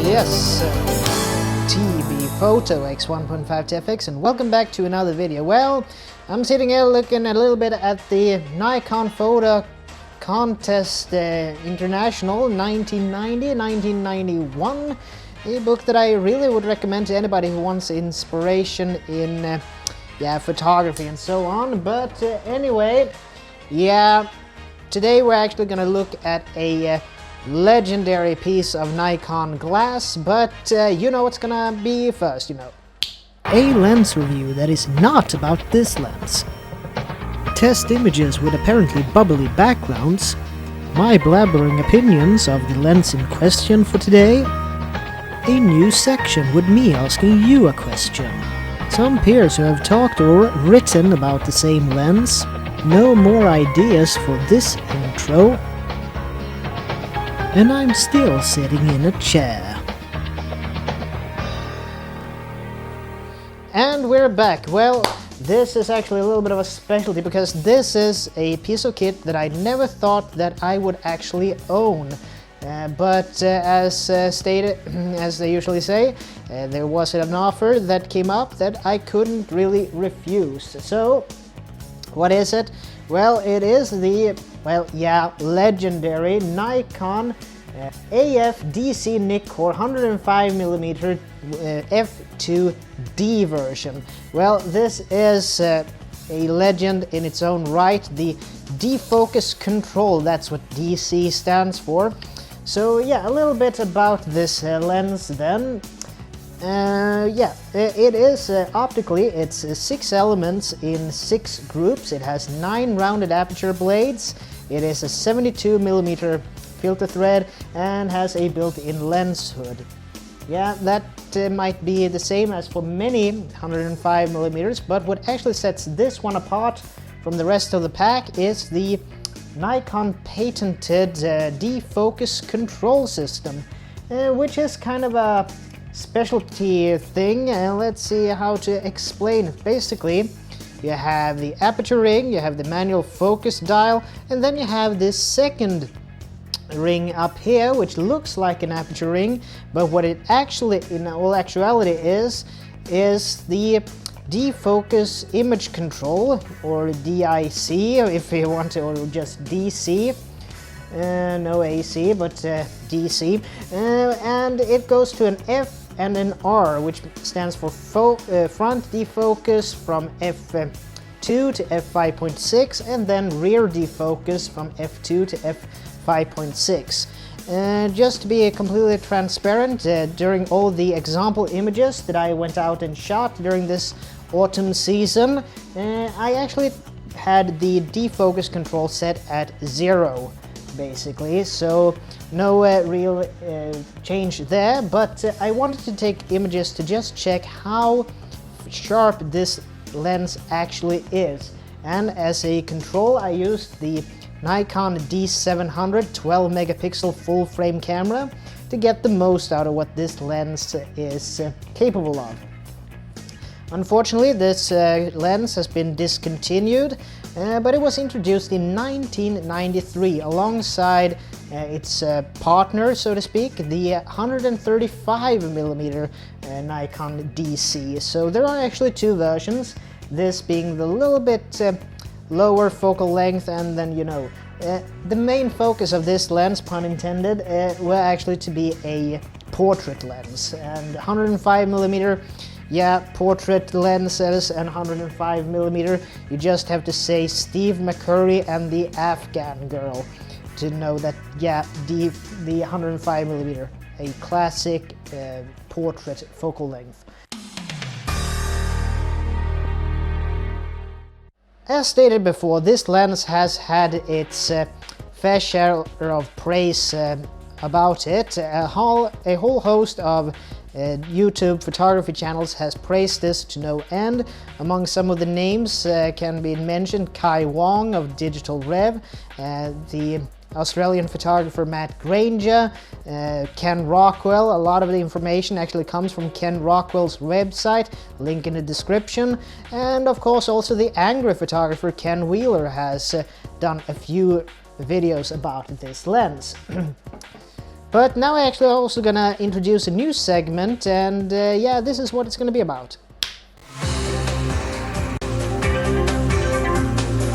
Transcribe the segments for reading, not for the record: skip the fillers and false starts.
Yes, T.B.Photo X1.5 TFX, and welcome back to another video. Well, I'm sitting here looking a little bit at the Nikon Photo Contest International 1990-1991, a book that I really would recommend to anybody who wants inspiration in photography and so on. But anyway, today we're actually gonna look at a legendary piece of Nikon glass, but you know what's gonna be first, a lens review that is not about this lens. Test images with apparently bubbly backgrounds, my blabbering opinions of the lens in question for today, a new section with me asking you a question, some peers who have talked or written about the same lens, no more ideas for this intro, and I'm still sitting in a chair. And we're back. Well, this is actually a little bit of a specialty because this is a piece of kit that I never thought that I would actually own. But as stated, as they usually say, there was an offer that came up that I couldn't really refuse. So, what is it? Well, it is the, legendary Nikon AF DC-Nikkor 105mm f2D version. Well, this is a legend in its own right. The defocus control, that's what DC stands for. So yeah, a little bit about this lens then. It is optically, it's 6 elements in 6 groups. It has 9 rounded aperture blades. It is a 72mm filter thread and has a built-in lens hood. Yeah, that might be the same as for many 105mm, but what actually sets this one apart from the rest of the pack is the Nikon patented defocus control system, which is kind of a specialty thing. Let's see how to explain it. Basically, you have the aperture ring, you have the manual focus dial, and then you have this second ring up here, which looks like an aperture ring, but what it actually, in all actuality, is the Defocus-image control, or DIC, if you want to, or just DC. No AC, but DC. And it goes to an F and an R, which stands for front defocus from F2 to f5.6, and then rear defocus from f2 to f5.6. Just to be completely transparent, during all the example images that I went out and shot during this autumn season, I actually had the defocus control set at 0, basically, so no real change there, but I wanted to take images to just check how sharp this lens actually is. And as a control, I used the Nikon D700 12 megapixel full frame camera to get the most out of what this lens is capable of. Unfortunately, this lens has been discontinued, but it was introduced in 1993 alongside its partner, so to speak, the 135mm Nikon DC. So there are actually 2 versions, this being the little bit lower focal length, and then the main focus of this lens, pun intended, were actually to be a portrait lens. And 105mm, portrait lenses and 105mm, you just have to say Steve McCurry and the Afghan Girl to know that the 105mm, a classic portrait focal length. As stated before, this lens has had its fair share of praise about it. A whole host of YouTube photography channels has praised this to no end. Among some of the names can be mentioned Kai Wong of DigitalRev, the Australian photographer Matt Granger, Ken Rockwell. A lot of the information actually comes from Ken Rockwell's website, link in the description, and of course also the angry photographer Ken Wheeler has done a few videos about this lens. But now I actually also gonna introduce a new segment, and yeah, this is what it's gonna be about.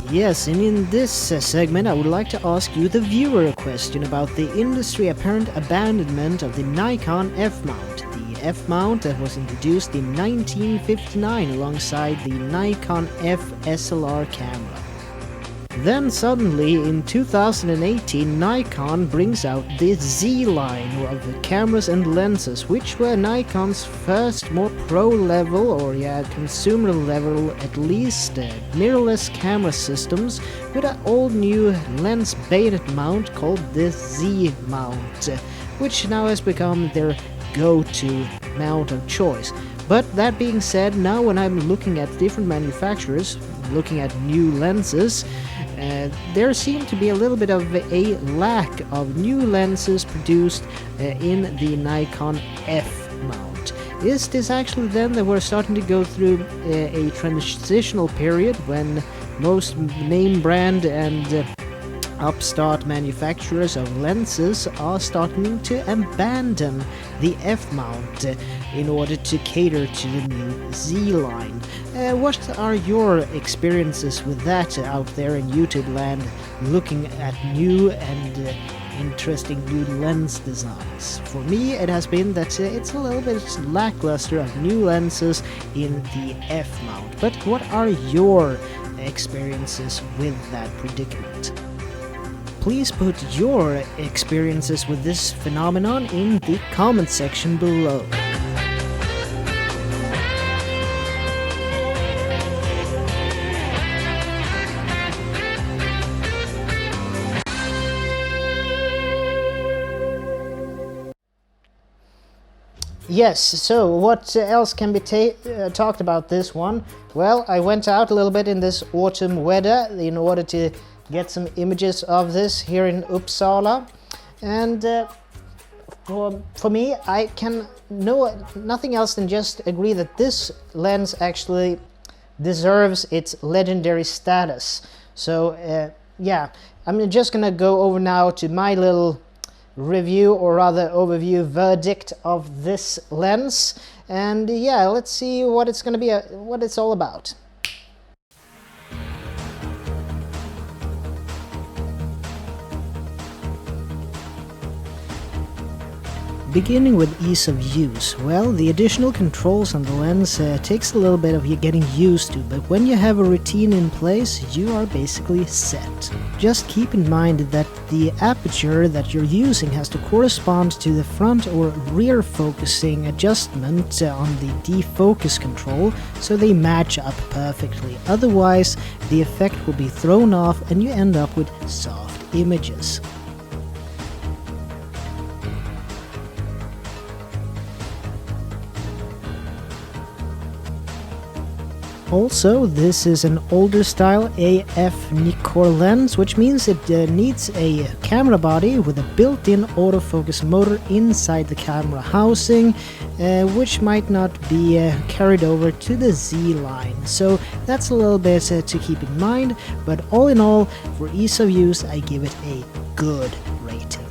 Yes, and in this segment I would like to ask you the viewer a question about the industry apparent abandonment of the Nikon F-mount. The F-mount that was introduced in 1959 alongside the Nikon F SLR camera. Then suddenly in 2018 Nikon brings out the Z line of the cameras and lenses, which were Nikon's first more pro-level, or consumer level at least, mirrorless camera systems with an all-new lens-baited mount called the Z mount, which now has become their go-to mount of choice. But that being said, now when I'm looking at different manufacturers, looking at new lenses, there seemed to be a little bit of a lack of new lenses produced in the Nikon F mount. Is this actually then that we're starting to go through a transitional period when most name brand and upstart manufacturers of lenses are starting to abandon the F-mount in order to cater to the new Z line? What are your experiences with that out there in YouTube land, looking at new and interesting new lens designs? For me, it has been that it's a little bit lackluster of new lenses in the F-mount. But what are your experiences with that predicament? Please put your experiences with this phenomenon in the comment section below. Yes, so what else can be talked about this one? Well, I went out a little bit in this autumn weather in order to get some images of this here in Uppsala, and for me, I can know nothing else than just agree that this lens actually deserves its legendary status. So yeah, I'm just gonna go over now to my little review, or rather overview verdict of this lens, and yeah, let's see what it's gonna be, what it's all about. Beginning with ease of use, well, the additional controls on the lens takes a little bit of you getting used to, but when you have a routine in place, you are basically set. Just keep in mind that the aperture that you're using has to correspond to the front or rear focusing adjustment on the defocus control, so they match up perfectly. Otherwise, the effect will be thrown off and you end up with soft images. Also, this is an older style AF-Nikkor lens, which means it needs a camera body with a built-in autofocus motor inside the camera housing, which might not be carried over to the Z line. So that's a little bit to keep in mind, but all in all, for ease of use, I give it a good rating.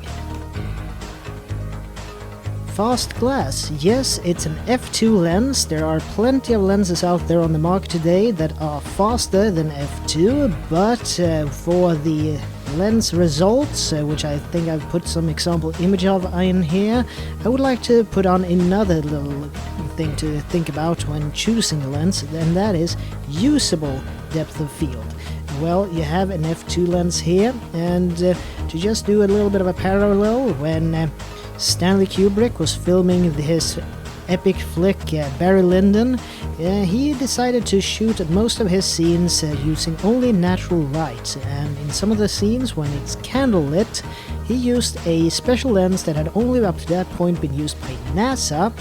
Fast glass. Yes, it's an f2 lens. There are plenty of lenses out there on the market today that are faster than f2, but for the lens results, which I think I've put some example image of in here, I would like to put on another little thing to think about when choosing a lens, and that is usable depth of field. Well, you have an f2 lens here, and to just do a little bit of a parallel, when Stanley Kubrick was filming his epic flick Barry Lyndon, he decided to shoot most of his scenes using only natural light, and in some of the scenes when it's candlelit, he used a special lens that had only up to that point been used by NASA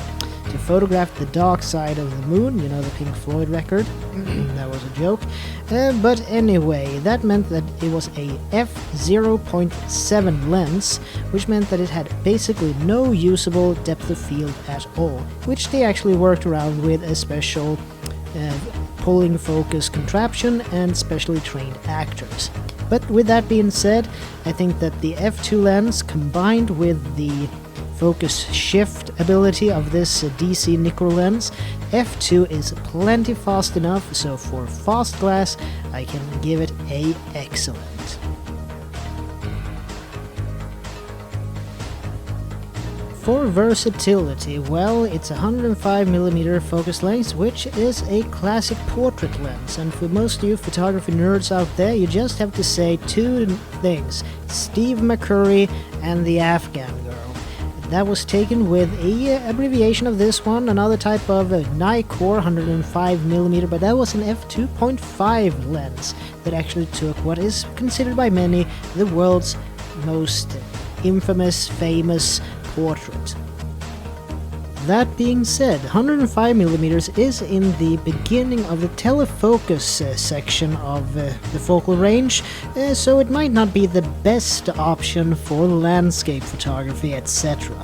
to photograph the dark side of the moon, you know, the Pink Floyd record. That was a joke. But anyway, that meant that it was a f0.7 lens, which meant that it had basically no usable depth of field at all, which they actually worked around with a special pulling focus contraption and specially trained actors. But with that being said, I think that the f2 lens combined with the focus shift ability of this DC-Nikkor lens, f2 is plenty fast enough, so for fast glass I can give it a excellent. For versatility, well, it's a 105mm focus length, which is a classic portrait lens, and for most of you photography nerds out there, you just have to say two things: Steve McCurry and the Afghan Girl. That was taken with a abbreviation of this one, another type of Nikkor 105mm, but that was an f2.5 lens that actually took what is considered by many the world's most infamous, famous portrait. That being said, 105mm is in the beginning of the telefocus section of the focal range, so it might not be the best option for landscape photography, etc.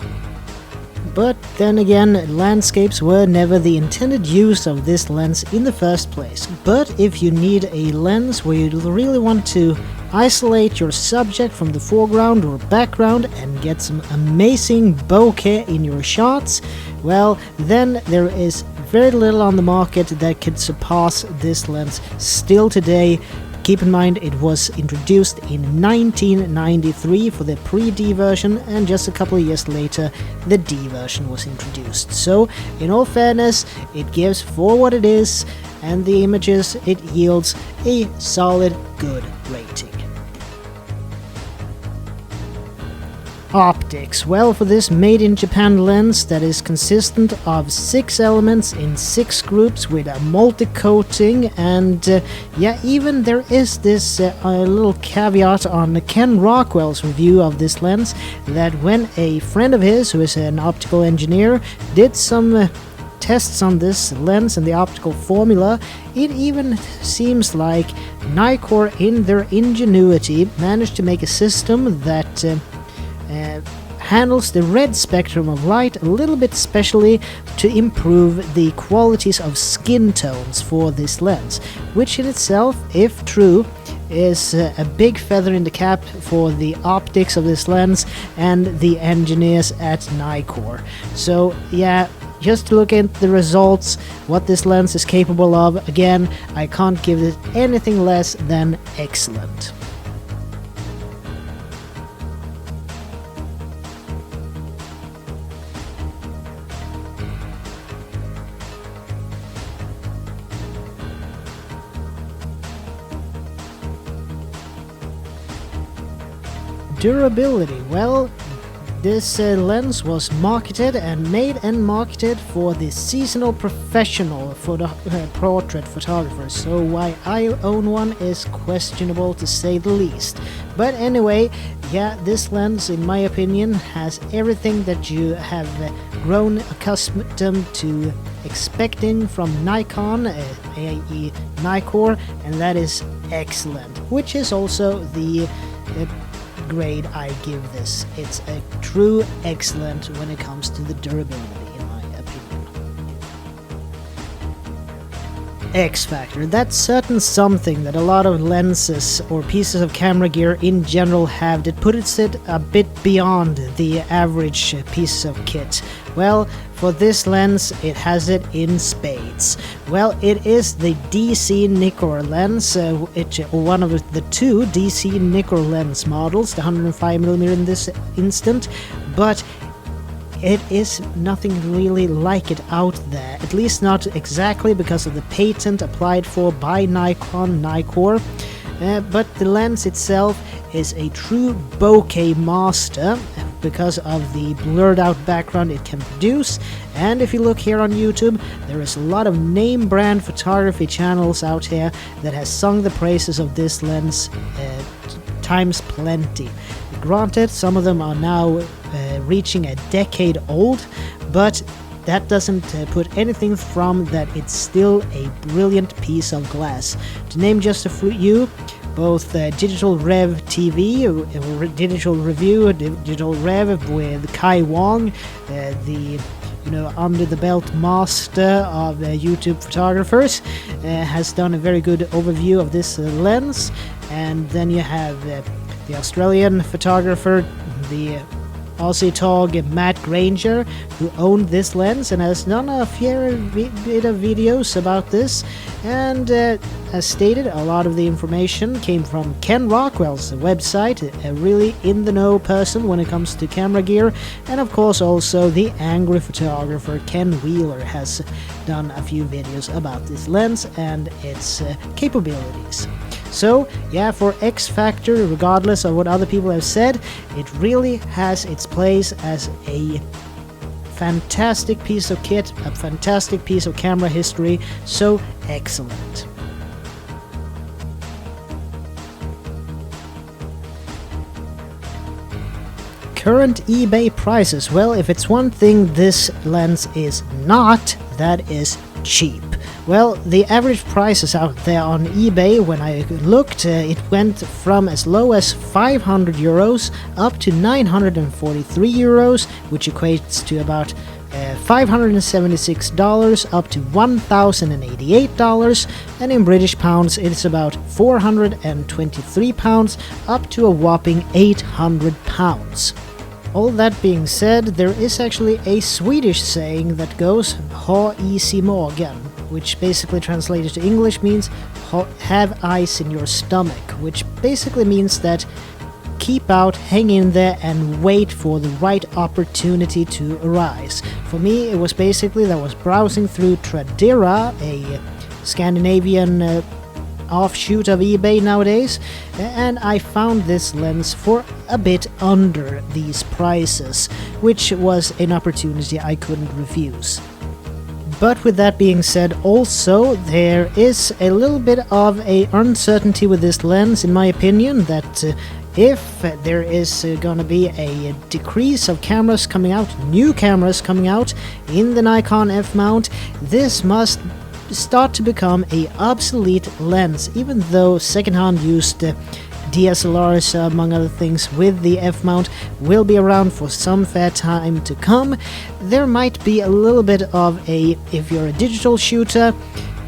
But then again, landscapes were never the intended use of this lens in the first place. But if you need a lens where you really want to isolate your subject from the foreground or background and get some amazing bokeh in your shots, well, then there is very little on the market that could surpass this lens still today. Keep in mind it was introduced in 1993 for the pre-D version, and just a couple of years later the D version was introduced. So in all fairness, it gives for what it is, and the images it yields a solid good rating. Optics. Well, for this made-in-Japan lens that is consistent of 6 elements in 6 groups with a multi-coating, and yeah, even there is this little caveat on Ken Rockwell's review of this lens, that when a friend of his, who is an optical engineer, did some tests on this lens and the optical formula, it even seems like Nikkor, in their ingenuity, managed to make a system that handles the red spectrum of light a little bit specially to improve the qualities of skin tones for this lens, which in itself, if true, is a big feather in the cap for the optics of this lens and the engineers at Nikkor. So yeah, just to look at the results, what this lens is capable of, again, I can't give it anything less than excellent. Durability. Well, this lens was marketed and made and marketed for the seasonal professional portrait photographers, so why I own one is questionable to say the least. But anyway, yeah, this lens, in my opinion, has everything that you have grown accustomed to expecting from Nikon, i.e. Nikkor, and that is excellent, which is also the grade I give this. It's a true excellent when it comes to the durability, in my opinion. X factor. That's certain something that a lot of lenses or pieces of camera gear in general have that puts it a bit beyond the average piece of kit. Well, for this lens, it has it in spades. Well, it is the DC-Nikkor lens, one of the two DC-Nikkor lens models, the 105mm in this instant, but it is nothing really like it out there, at least not exactly because of the patent applied for by Nikon, Nikkor. But the lens itself is a true bokeh master because of the blurred out background it can produce. And if you look here on YouTube, there is a lot of name brand photography channels out here that has sung the praises of this lens times plenty. Granted, some of them are now reaching a decade old, but that doesn't put anything from that it's still a brilliant piece of glass. To name just a few, both DigitalRev TV, Digital Review, DigitalRev with Kai Wong, the under the belt master of YouTube photographers, has done a very good overview of this lens. And then you have the Australian photographer, the Aussie tog Matt Granger, who owned this lens and has done a fair bit of videos about this. And as stated, a lot of the information came from Ken Rockwell's website, a really in-the-know person when it comes to camera gear. And of course also the angry photographer Ken Wheeler has done a few videos about this lens and its capabilities. So, yeah, for X Factor, regardless of what other people have said, it really has its place as a fantastic piece of kit, a fantastic piece of camera history, so excellent. Current eBay prices. Well, if it's one thing this lens is not, that is cheap. Well, the average prices out there on eBay, when I looked, it went from as low as 500 euros up to 943 euros, which equates to about $576 up to $1,088, and in British pounds it's about 423 pounds up to a whopping 800 pounds. All that being said, there is actually a Swedish saying that goes "ha is i magen," which basically translated to English means have ice in your stomach, which basically means that keep out, hang in there, and wait for the right opportunity to arise. For me, it was basically that I was browsing through Tradera, a Scandinavian offshoot of eBay nowadays, and I found this lens for a bit under these prices, which was an opportunity I couldn't refuse. But with that being said, also there is a little bit of a uncertainty with this lens, in my opinion, that if there is gonna be a decrease of cameras coming out, new cameras coming out in the Nikon F-mount, this must start to become a obsolete lens, even though secondhand used DSLRs, among other things, with the F-mount will be around for some fair time to come. There might be a little bit of a, if you're a digital shooter,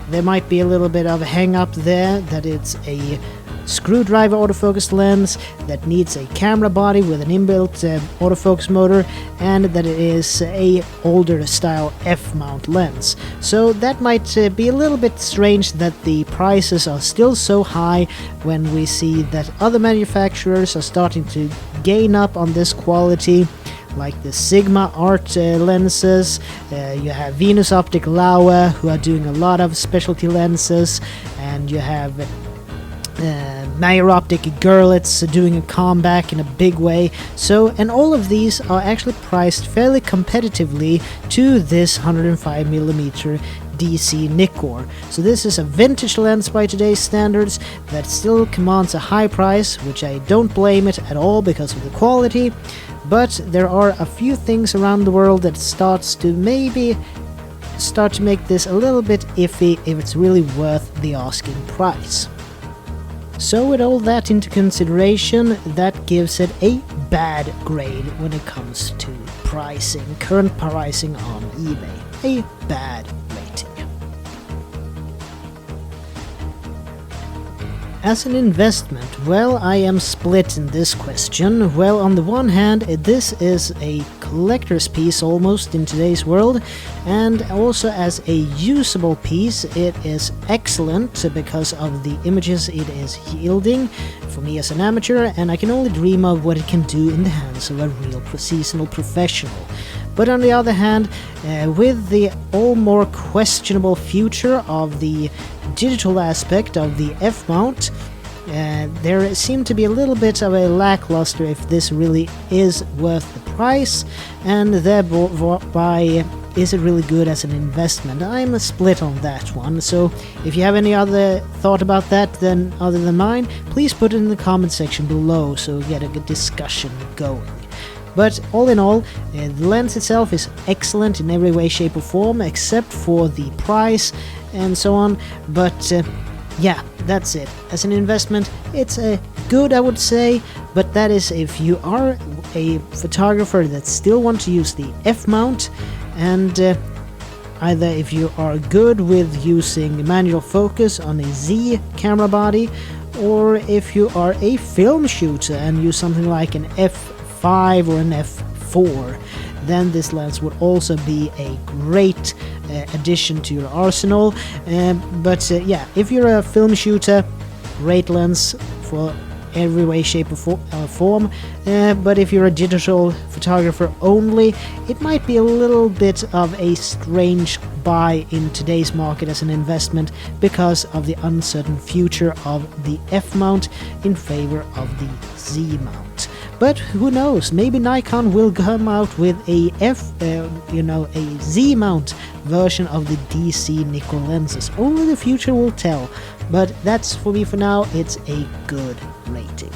there might be a little bit of a hang up there that it's a screwdriver autofocus lens that needs a camera body with an inbuilt autofocus motor, and that it is a older style F-mount lens. So that might be a little bit strange that the prices are still so high when we see that other manufacturers are starting to gain up on this quality, like the Sigma Art lenses. You have Venus Optic Laowa, who are doing a lot of specialty lenses, and you have Meyer Optic Gurlitz doing a comeback in a big way. So, and all of these are actually priced fairly competitively to this 105mm DC-Nikkor. So this is a vintage lens by today's standards that still commands a high price, which I don't blame it at all because of the quality, but there are a few things around the world that starts to maybe start to make this a little bit iffy if it's really worth the asking price. So with all that into consideration, that gives it a bad grade when it comes to pricing, current pricing on eBay. A bad rating. As an investment, well, I am split in this question. Well, on the one hand, this is a collector's piece almost in today's world, and also as a usable piece, it is excellent because of the images it is yielding for me as an amateur, and I can only dream of what it can do in the hands of a real seasonal professional. But on the other hand, with the all more questionable future of the digital aspect of the F-mount, there seemed to be a little bit of a lackluster if this really is worth the price, and thereby is it really good as an investment. I'm split on that one, so if you have any other thought about that then other than mine, please put it in the comment section below so we get a good discussion going. But all in all, the lens itself is excellent in every way, shape or form, except for the price and so on. But yeah, that's it. As an investment, it's good, I would say, but that is if you are a photographer that still wants to use the F-mount, and either if you are good with using manual focus on a Z camera body, or if you are a film shooter and use something like an f5 or an f4, then this lens would also be a great addition to your arsenal. But yeah, if you're a film shooter, great lens for every way, shape or form. But if you're a digital photographer only, it might be a little bit of a strange buy in today's market as an investment because of the uncertain future of the F mount in favor of the Z mount. But who knows, maybe Nikon will come out with a a Z mount version of the DC-Nikkor lenses. Only the future will tell, but that's for me for now. It's a good rating.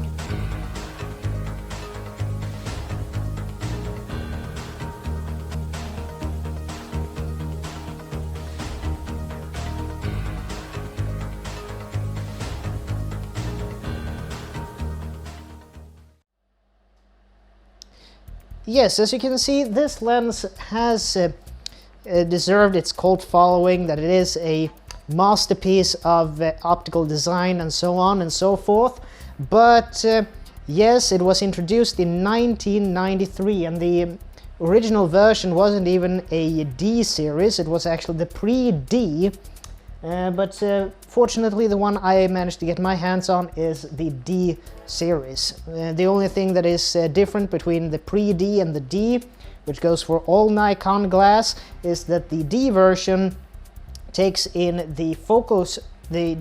Yes, as you can see, this lens has deserved its cult following, that it is a masterpiece of optical design and so on and so forth. But yes, it was introduced in 1993, and the original version wasn't even a D series, it was actually the pre-D. But fortunately, the one I managed to get my hands on is the D series. The only thing that is different between the pre-D and the D, which goes for all Nikon glass, is that the D version takes in the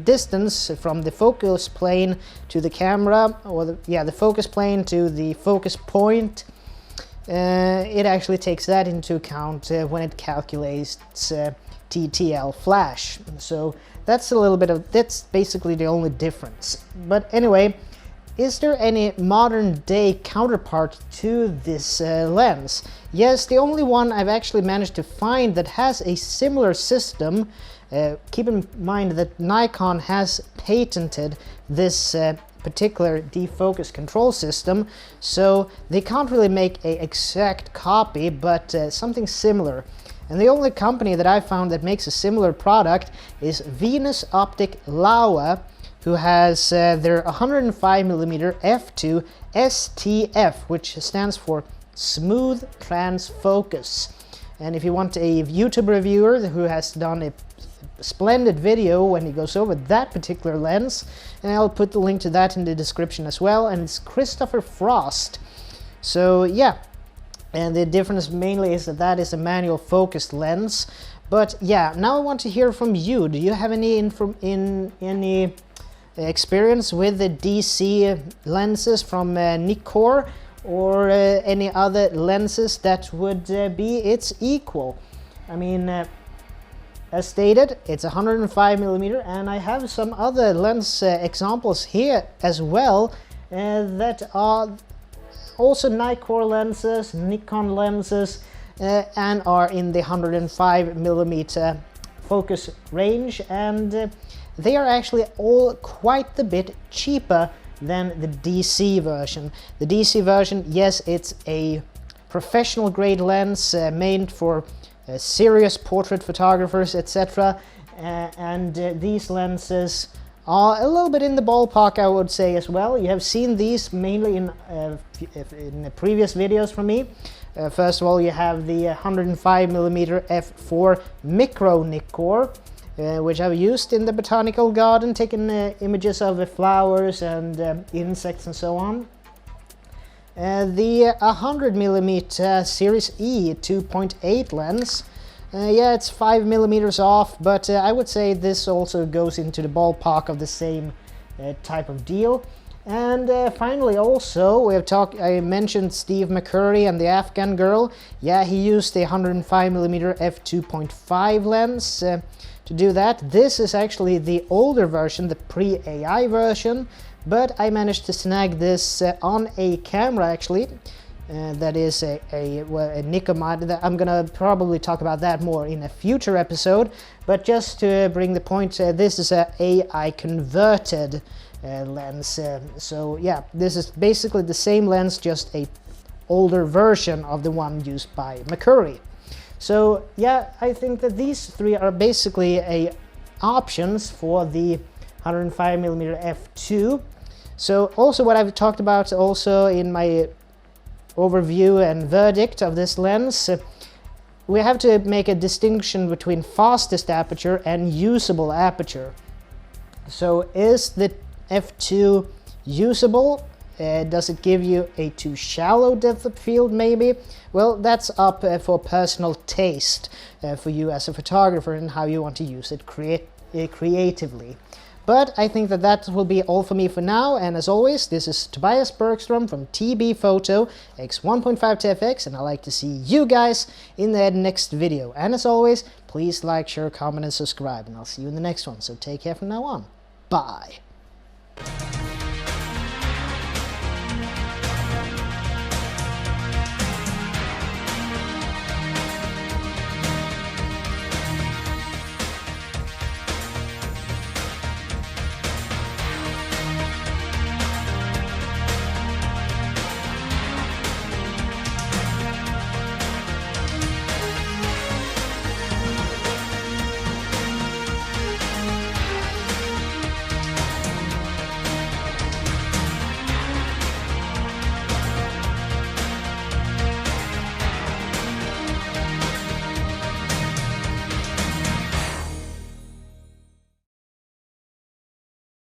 distance from the focus plane to the camera, or the focus plane to the focus point. It actually takes that into account when it calculates TTL flash. So that's basically the only difference. But anyway, is there any modern day counterpart to this lens? Yes, the only one I've actually managed to find that has a similar system. Keep in mind that Nikon has patented this particular defocus control system, so they can't really make an exact copy, but something similar. And the only company that I found that makes a similar product is Venus Optic Laowa, who has their 105mm f2 STF, which stands for Smooth Transfocus. And if you want a YouTube reviewer who has done a splendid video when he goes over that particular lens, and I'll put the link to that in the description as well, and it's Christopher Frost. So yeah, and the difference mainly is that that is a manual focused lens. But yeah, now I want to hear from you. Do you have any any experience with the DC lenses from Nikkor, or any other lenses that would be its equal? I mean, as stated, it's 105mm, and I have some other lens examples here as well that are also Nikkor lenses, Nikon lenses, and are in the 105mm focus range, and they are actually all quite a bit cheaper than the DC version. The DC version, yes, it's a professional grade lens made for serious portrait photographers, etc. And these lenses are a little bit in the ballpark, I would say, as well. You have seen these mainly in the previous videos from me. First of all, you have the 105mm f4 micro Nikkor, which I've used in the botanical garden, taking images of the flowers and insects and so on. The 100mm Series E 2.8 lens, yeah, it's 5mm off, but I would say this also goes into the ballpark of the same type of deal. And finally, also, I mentioned Steve McCurry and the Afghan girl. Yeah, he used the 105mm f2.5 lens to do that. This is actually the older version, the pre-AI version, but I managed to snag this on a camera actually. That is a Nikon mod. I'm gonna probably talk about that more in a future episode, but just to bring the point, this is a AI converted lens. So yeah, this is basically the same lens, just a older version of the one used by McCurry. So yeah, I think that these three are basically options for the 105mm f2. So also what I've talked about also in my overview and verdict of this lens, we have to make a distinction between fastest aperture and usable aperture. So is the f2 usable? Does it give you a too shallow depth of field maybe? Well, that's up for personal taste for you as a photographer and how you want to use it creatively. But I think that that will be all for me for now, and as always, this is Tobias Bergstrom from T.B.Photo X1.5 TFX, and I'd like to see you guys in the next video. And as always, please like, share, comment, and subscribe, and I'll see you in the next one. So take care from now on. Bye!